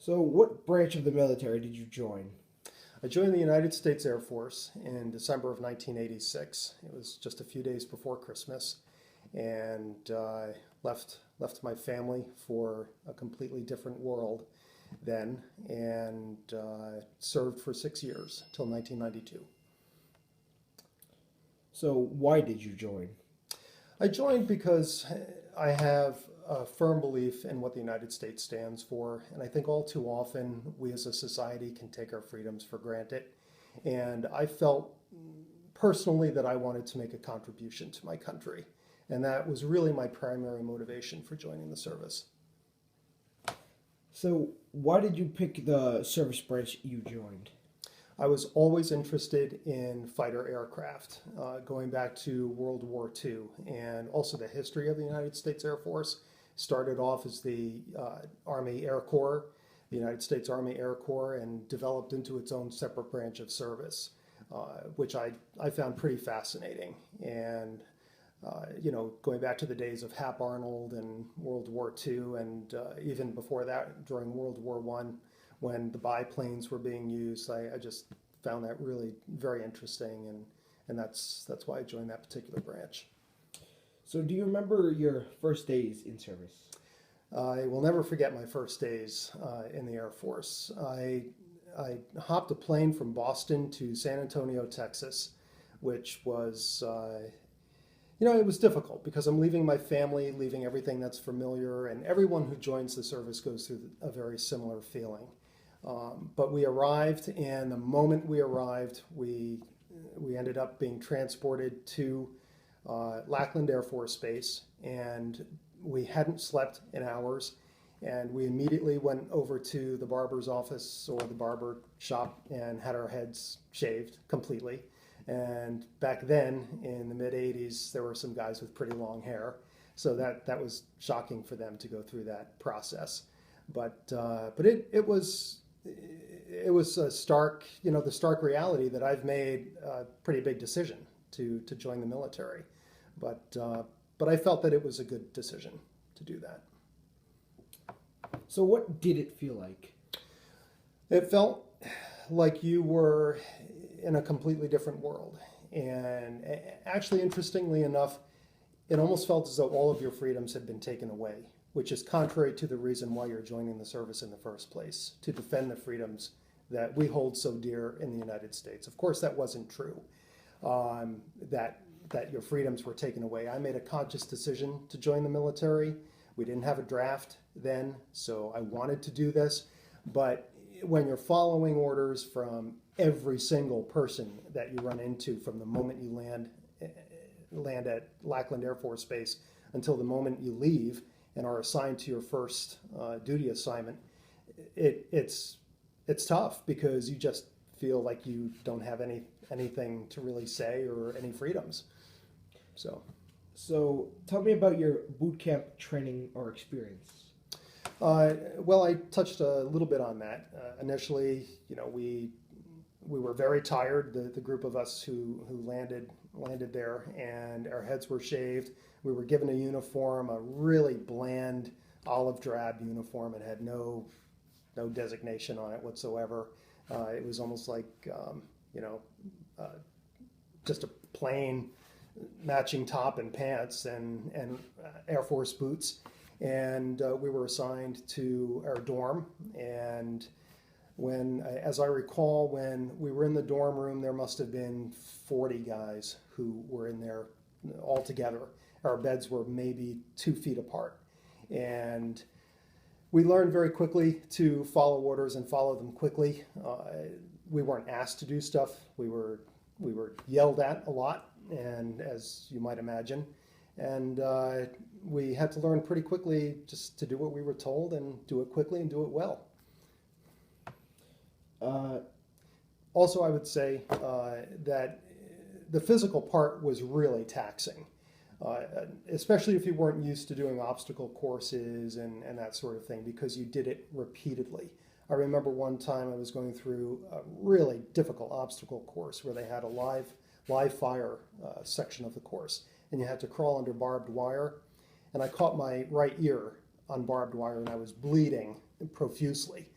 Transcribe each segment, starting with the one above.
So, what branch of the military did you join? I joined the United States Air Force in December of 1986. It was just a few days before Christmas, and left my family for a completely different world then, and served for 6 years till 1992. So, why did you join? I joined because I have a firm belief in what the United States stands for, and I think all too often we as a society can take our freedoms for granted. And I felt personally that I wanted to make a contribution to my country, and that was really my primary motivation for joining the service. So, why did you pick the service branch you joined? I was always interested in fighter aircraft, going back to World War II, and also the history of the United States Air Force. Started off as the Army Air Corps, the United States Army Air Corps, and developed into its own separate branch of service, which I found pretty fascinating. And going back to the days of Hap Arnold and World War II, and even before that, during World War One, when the biplanes were being used, I just found that really very interesting, and that's why I joined that particular branch. So, do you remember your first days in service? I will never forget my first days in the Air Force. I hopped a plane from Boston to San Antonio, Texas, which was it was difficult because I'm leaving my family, leaving everything that's familiar, and everyone who joins the service goes through a very similar feeling. But we arrived, and the moment we arrived, we ended up being transported to Lackland Air Force Base, and we hadn't slept in hours. And we immediately went over to the barber's office or the barber shop and had our heads shaved completely. And back then, in the mid 80s, there were some guys with pretty long hair. So that was shocking for them to go through that process. But it was a stark, the stark reality that I've made a pretty big decision to join the military. But I felt that it was a good decision to do that. So, what did it feel like? It felt like you were in a completely different world. And actually, interestingly enough, it almost felt as though all of your freedoms had been taken away, which is contrary to the reason why you're joining the service in the first place, to defend the freedoms that we hold so dear in the United States. Of course, that wasn't true, that your freedoms were taken away. I made a conscious decision to join the military. We didn't have a draft then, so I wanted to do this. But when you're following orders from every single person that you run into from the moment you land at Lackland Air Force Base until the moment you leave and are assigned to your first duty assignment, it's tough because you just feel like you don't have anything to really say or any freedoms. So. So, tell me about your boot camp training or experience. Well, I touched a little bit on that. Initially, we were very tired. The group of us who landed there, and our heads were shaved. We were given a uniform, a really bland olive drab uniform. It had no designation on it whatsoever. It was almost like just a plain matching top and pants and Air Force boots. And we were assigned to our dorm. And as I recall, when we were in the dorm room, there must have been 40 guys who were in there all together. Our beds were maybe 2 feet apart. And we learned very quickly to follow orders and follow them quickly. We weren't asked to do stuff. We were yelled at a lot, and as you might imagine. And we had to learn pretty quickly just to do what we were told and do it quickly and do it well. Also, I would say that the physical part was really taxing, especially if you weren't used to doing obstacle courses and that sort of thing, because you did it repeatedly. I remember one time I was going through a really difficult obstacle course where they had a live fire section of the course, and you had to crawl under barbed wire. And I caught my right ear on barbed wire, and I was bleeding profusely.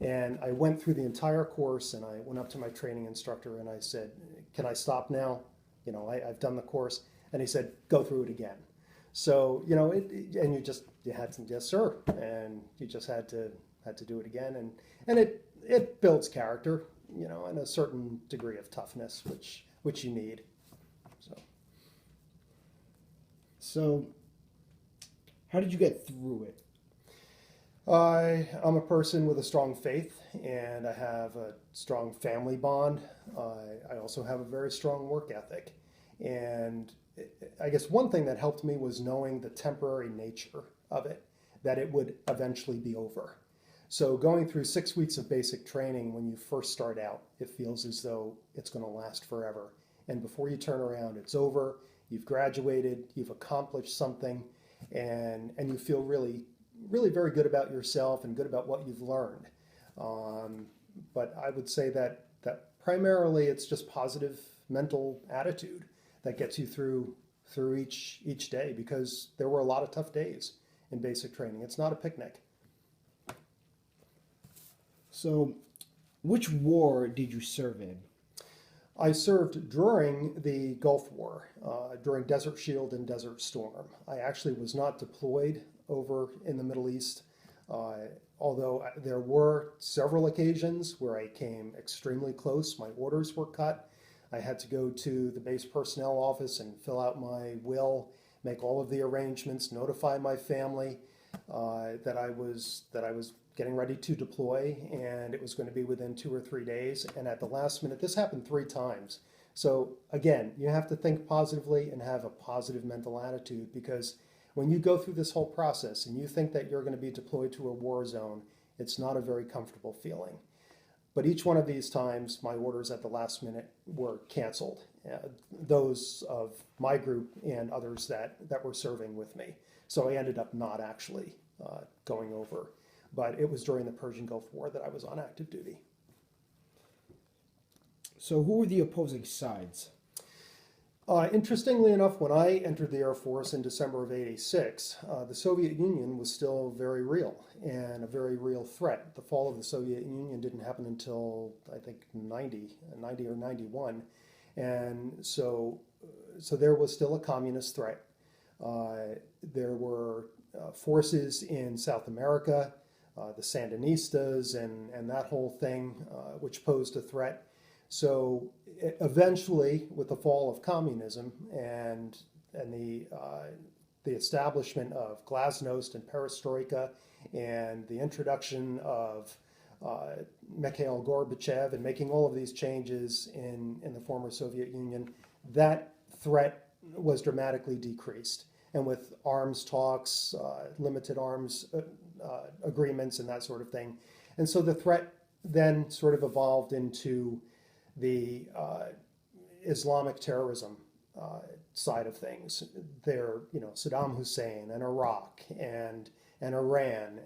And I went through the entire course, and I went up to my training instructor and I said, "Can I stop now? I've done the course." And he said, "Go through it again." So, and you had to, "Yes, sir," and you just had to do it again, and it builds character, and a certain degree of toughness, which you need. So, how did you get through it? I'm a person with a strong faith, and I have a strong family bond. I also have a very strong work ethic. And I guess one thing that helped me was knowing the temporary nature of it, that it would eventually be over. So going through 6 weeks of basic training, when you first start out, it feels as though it's going to last forever. And before you turn around, it's over. You've graduated, you've accomplished something, and you feel really very good about yourself and good about what you've learned. But I would say that primarily it's just positive mental attitude that gets you through each day, because there were a lot of tough days in basic training. It's not a picnic. So, which war did you serve in? I served during the Gulf War, during Desert Shield and Desert Storm. I actually was not deployed over in the Middle East, although there were several occasions where I came extremely close. My orders were cut. I had to go to the base personnel office and fill out my will, make all of the arrangements, notify my family that I was getting ready to deploy, and it was going to be within 2 or 3 days. And at the last minute, this happened 3 times. So again, you have to think positively and have a positive mental attitude, because when you go through this whole process and you think that you're going to be deployed to a war zone, it's not a very comfortable feeling. But each one of these times, my orders at the last minute were canceled, those of my group and others that were serving with me. So I ended up not actually going over. But it was during the Persian Gulf War that I was on active duty. So, who were the opposing sides? Interestingly enough, when I entered the Air Force in December of '86, the Soviet Union was still very real and a very real threat. The fall of the Soviet Union didn't happen until, I think, 90 or 91. And so there was still a communist threat. There were forces in South America, the Sandinistas and that whole thing, which posed a threat. So eventually, with the fall of communism and the establishment of glasnost and perestroika, and the introduction of Mikhail Gorbachev and making all of these changes in the former Soviet Union, that threat was dramatically decreased. And with arms talks, limited arms agreements and that sort of thing. And so the threat then sort of evolved into the Islamic terrorism side of things. There, Saddam Hussein and Iraq and Iran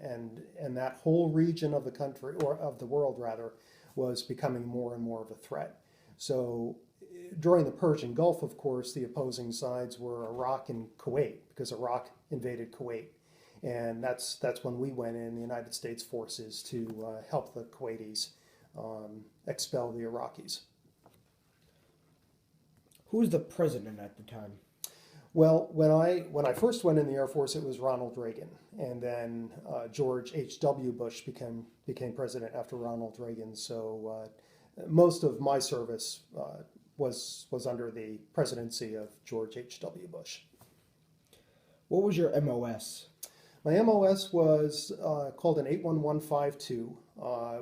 and that whole region of the country, or of the world rather, was becoming more and more of a threat. So during the Persian Gulf, of course, the opposing sides were Iraq and Kuwait, because Iraq invaded Kuwait. And that's when we went in, the United States forces, to help the Kuwaitis expel the Iraqis. Who was the president at the time? Well, when I first went in the Air Force, it was Ronald Reagan, and then George H.W. Bush became president after Ronald Reagan. So most of my service was under the presidency of George H.W. Bush. What was your MOS? My MOS was called an 81152,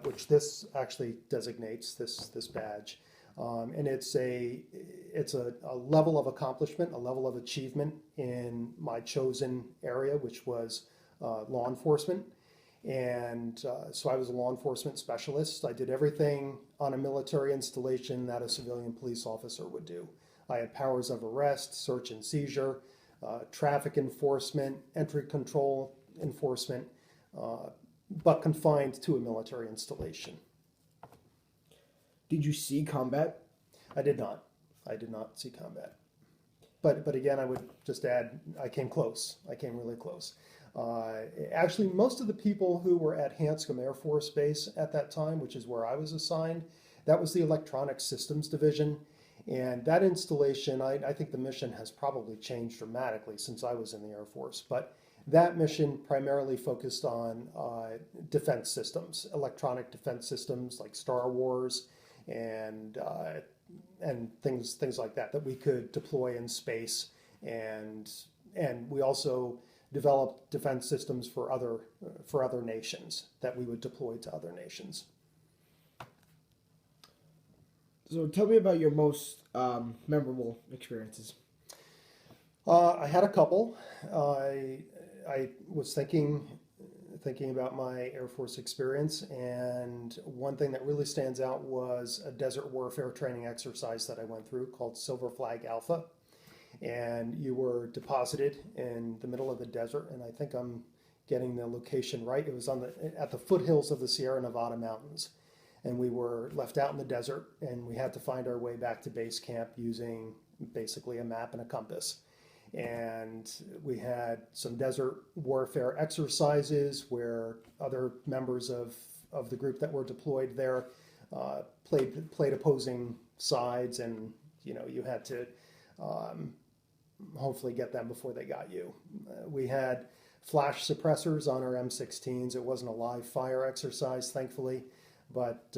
which this actually designates, this badge. And it's a level of accomplishment, a level of achievement in my chosen area, which was law enforcement. And so I was a law enforcement specialist. I did everything on a military installation that a civilian police officer would do. I had powers of arrest, search and seizure, traffic enforcement, entry control enforcement, but confined to a military installation. Did you see combat? I did not. I did not see combat. But again, I would just add, I came close. I came really close. Actually, most of the people who were at Hanscom Air Force Base at that time, which is where I was assigned, that was the Electronic Systems Division. And that installation, I think the mission has probably changed dramatically since I was in the Air Force. But that mission primarily focused on defense systems, electronic defense systems like Star Wars and things like that we could deploy in space. And we also developed defense systems for other nations that we would deploy to other nations. So tell me about your most memorable experiences. I had a couple. I was thinking about my Air Force experience, and one thing that really stands out was a desert warfare training exercise that I went through called Silver Flag Alpha. And you were deposited in the middle of the desert, and I think I'm getting the location right. It was at the foothills of the Sierra Nevada mountains. And we were left out in the desert, and we had to find our way back to base camp using basically a map and a compass. And we had some desert warfare exercises where other members of the group that were deployed there played opposing sides, and you had to hopefully get them before they got you. We had flash suppressors on our M16s. It wasn't a live fire exercise, thankfully. But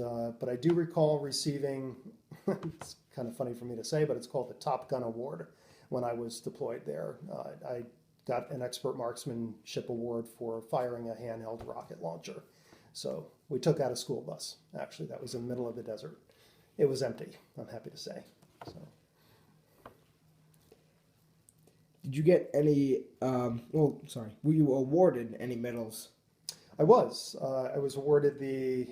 I do recall receiving, it's kind of funny for me to say, but it's called the Top Gun Award when I was deployed there. I got an expert marksmanship award for firing a handheld rocket launcher. So we took out a school bus, actually, that was in the middle of the desert. It was empty, I'm happy to say. So. Did you get any, were you awarded any medals? I was awarded the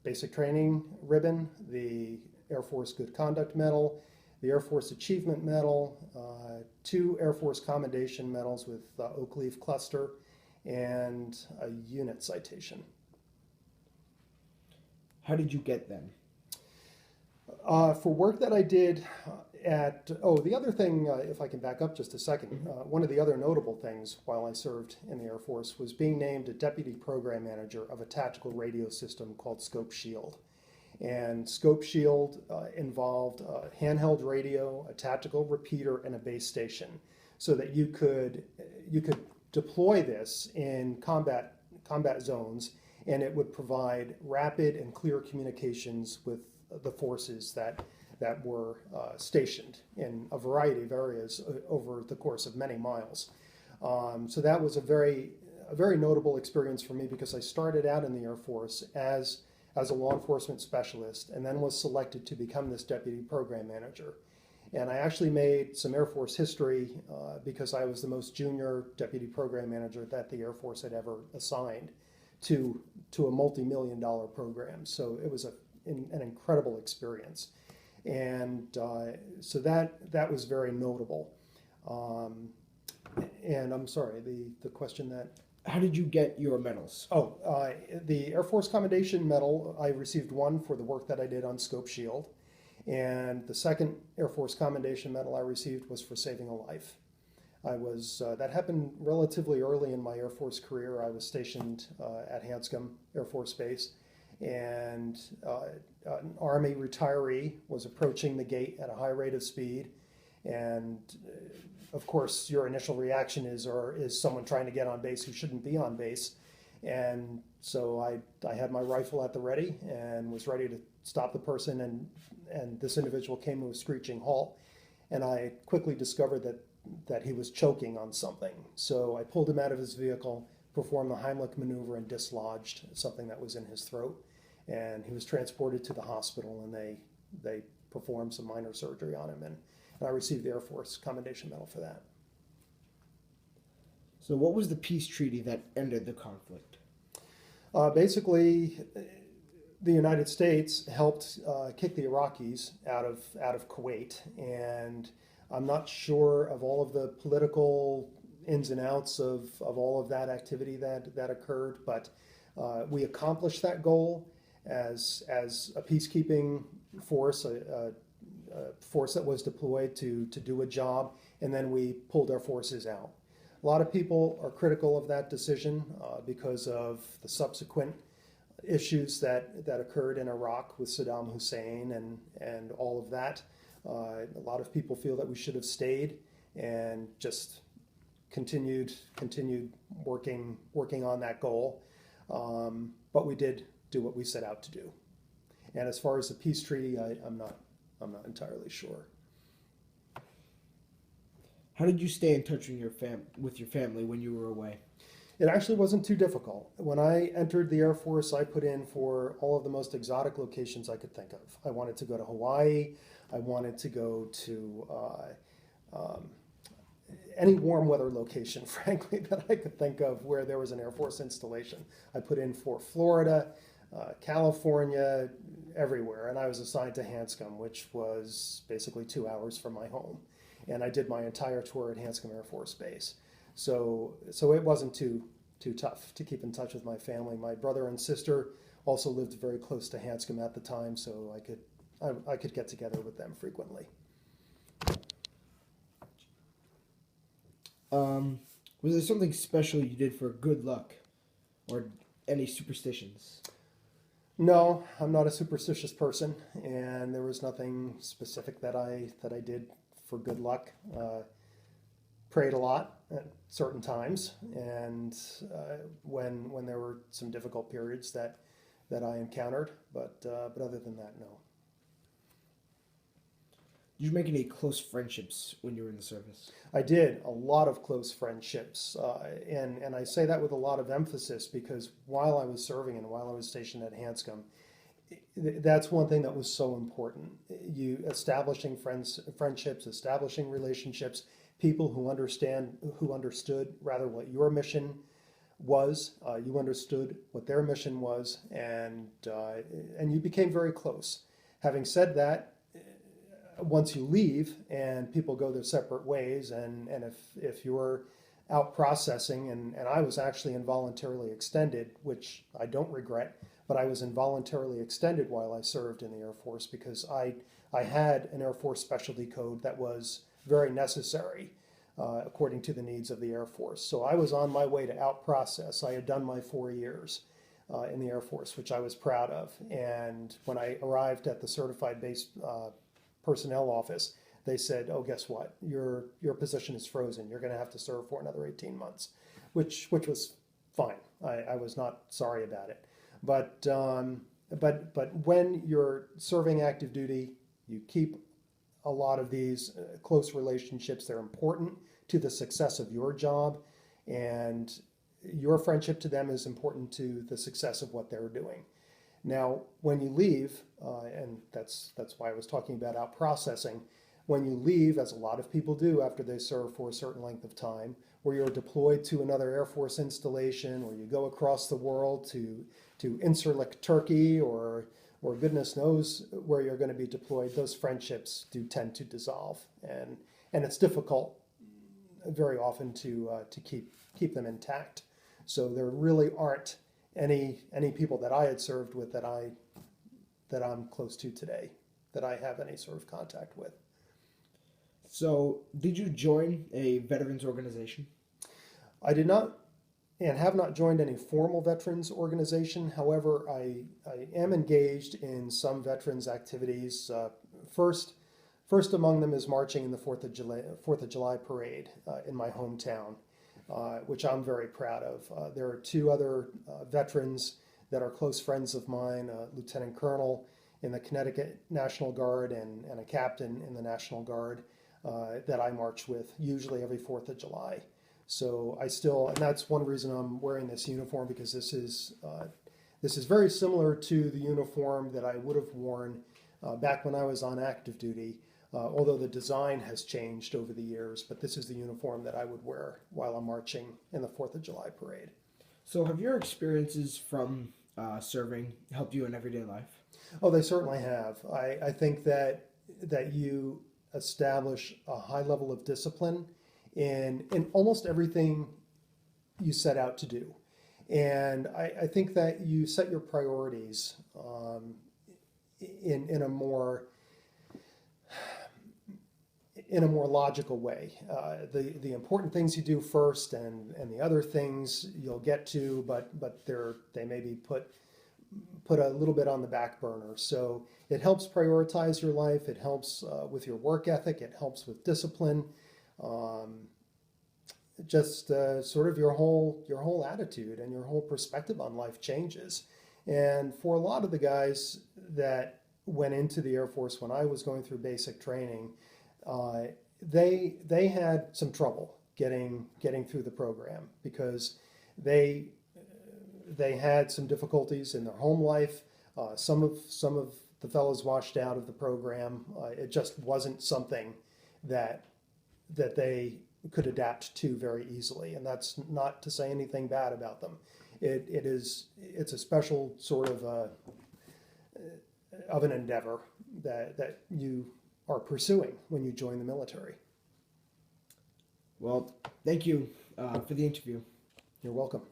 Basic Training Ribbon, the Air Force Good Conduct Medal, the Air Force Achievement Medal, 2 Air Force Commendation Medals with Oak Leaf Cluster, and a unit citation. How did you get them? For work that I did the other thing, if I can back up just a second, one of the other notable things while I served in the Air Force was being named a Deputy Program Manager of a tactical radio system called Scope Shield. And Scope Shield involved a handheld radio, a tactical repeater, and a base station, so that you could deploy this in combat zones, and it would provide rapid and clear communications with the forces that were stationed in a variety of areas over the course of many miles. So that was a very notable experience for me, because I started out in the Air Force as a law enforcement specialist, and then was selected to become this deputy program manager. And I actually made some Air Force history because I was the most junior deputy program manager that the Air Force had ever assigned to a multi-million-dollar program. So it was an incredible experience. And so that was very notable. And I'm sorry, the question that... How did you get your medals? The Air Force Commendation Medal, I received one for the work that I did on Scope Shield. And the second Air Force Commendation Medal I received was for saving a life. That happened relatively early in my Air Force career. I was stationed at Hanscom Air Force Base, and an Army retiree was approaching the gate at a high rate of speed. And of course, your initial reaction is someone trying to get on base who shouldn't be on base. And so I had my rifle at the ready and was ready to stop the person, and this individual came to a screeching halt. And I quickly discovered that he was choking on something. So I pulled him out of his vehicle, performed the Heimlich maneuver, and dislodged something that was in his throat. And he was transported to the hospital, and they performed some minor surgery on him. And I received the Air Force Commendation Medal for that. So what was the peace treaty that ended the conflict? Basically, the United States helped kick the Iraqis out of Kuwait, and I'm not sure of all of the political ins and outs of all of that activity that occurred, but we accomplished that goal as a peacekeeping force, a force that was deployed to do a job, and then we pulled our forces out. A lot of people are critical of that decision because of the subsequent issues that occurred in Iraq with Saddam Hussein and all of that. A lot of people feel that we should have stayed and just continued working on that goal. But we did do what we set out to do. And as far as the peace treaty, I'm not entirely sure. How did you stay in touch with your family when you were away? It actually wasn't too difficult. When I entered the Air Force, I put in for all of the most exotic locations I could think of. I wanted to go to Hawaii. I wanted to go to any warm weather location, frankly, that I could think of where there was an Air Force installation. I put in for Florida, California, everywhere. And I was assigned to Hanscom, which was basically 2 hours from my home. And I did my entire tour at Hanscom Air Force Base. So it wasn't too tough to keep in touch with my family. My brother and sister also lived very close to Hanscom at the time, so I could get together with them frequently. Was there something special you did for good luck, or any superstitions? No, I'm not a superstitious person, and there was nothing specific that I did for good luck. Prayed a lot at certain times, and when there were some difficult periods that I encountered, but other than that, no. Did you make any close friendships when you were in the service? I did a lot of close friendships, and I say that with a lot of emphasis because while I was serving and while I was stationed at Hanscom, that's one thing that was so important. You establishing friendships, establishing relationships, people who understood rather what your mission was. You understood what their mission was, and you became very close. Having said that, once you leave and people go their separate ways, and if you're out processing, and I was actually involuntarily extended, which I don't regret, but I was involuntarily extended while I served in the Air Force because I had an Air Force specialty code that was very necessary according to the needs of the Air Force. So I was on my way to out process. I had done my 4 years in the Air Force, which I was proud of. And when I arrived at the certified base personnel office, they said, "Oh, guess what? Your position is frozen. You're going to have to serve for another 18 months," which was fine. I was not sorry about it. But when you're serving active duty, you keep a lot of these close relationships. They're important to the success of your job, and your friendship to them is important to the success of what they're doing. Now, when you leave, and that's why I was talking about out processing, when you leave, as a lot of people do after they serve for a certain length of time, where you're deployed to another Air Force installation, or you go across the world to Incirlik, Turkey, or goodness knows where you're going to be deployed, those friendships do tend to dissolve, and it's difficult very often to keep them intact. So there really aren't any people that I had served with that I'm close to today, that I have any sort of contact with. So, did you join a veterans organization? I did not, and have not joined any formal veterans organization. However, I am engaged in some veterans activities. First among them is marching in the 4th of July parade in my hometown, which I'm very proud of. There are 2 other veterans that are close friends of mine, a lieutenant colonel in the Connecticut National Guard and a captain in the National Guard that I march with, usually every 4th of July. So and that's one reason I'm wearing this uniform, because this is very similar to the uniform that I would have worn back when I was on active duty, although the design has changed over the years, but this is the uniform that I would wear while I'm marching in the 4th of July parade. So have your experiences from serving helped you in everyday life? Oh, they certainly have. I think that you establish a high level of discipline in almost everything you set out to do. And I think that you set your priorities in a more logical way. The important things you do first, and the other things you'll get to, but they may be put a little bit on the back burner. So it helps prioritize your life. It helps with your work ethic. It helps with discipline. Just sort of your whole attitude and your whole perspective on life changes. And for a lot of the guys that went into the Air Force when I was going through basic training, they had some trouble getting through the program because they had some difficulties in their home life. Some of the fellows washed out of the program. It just wasn't something that they could adapt to very easily, and that's not to say anything bad about them. It's a special sort of an endeavor that you are pursuing when you join the military. Well, thank you for the interview. You're welcome.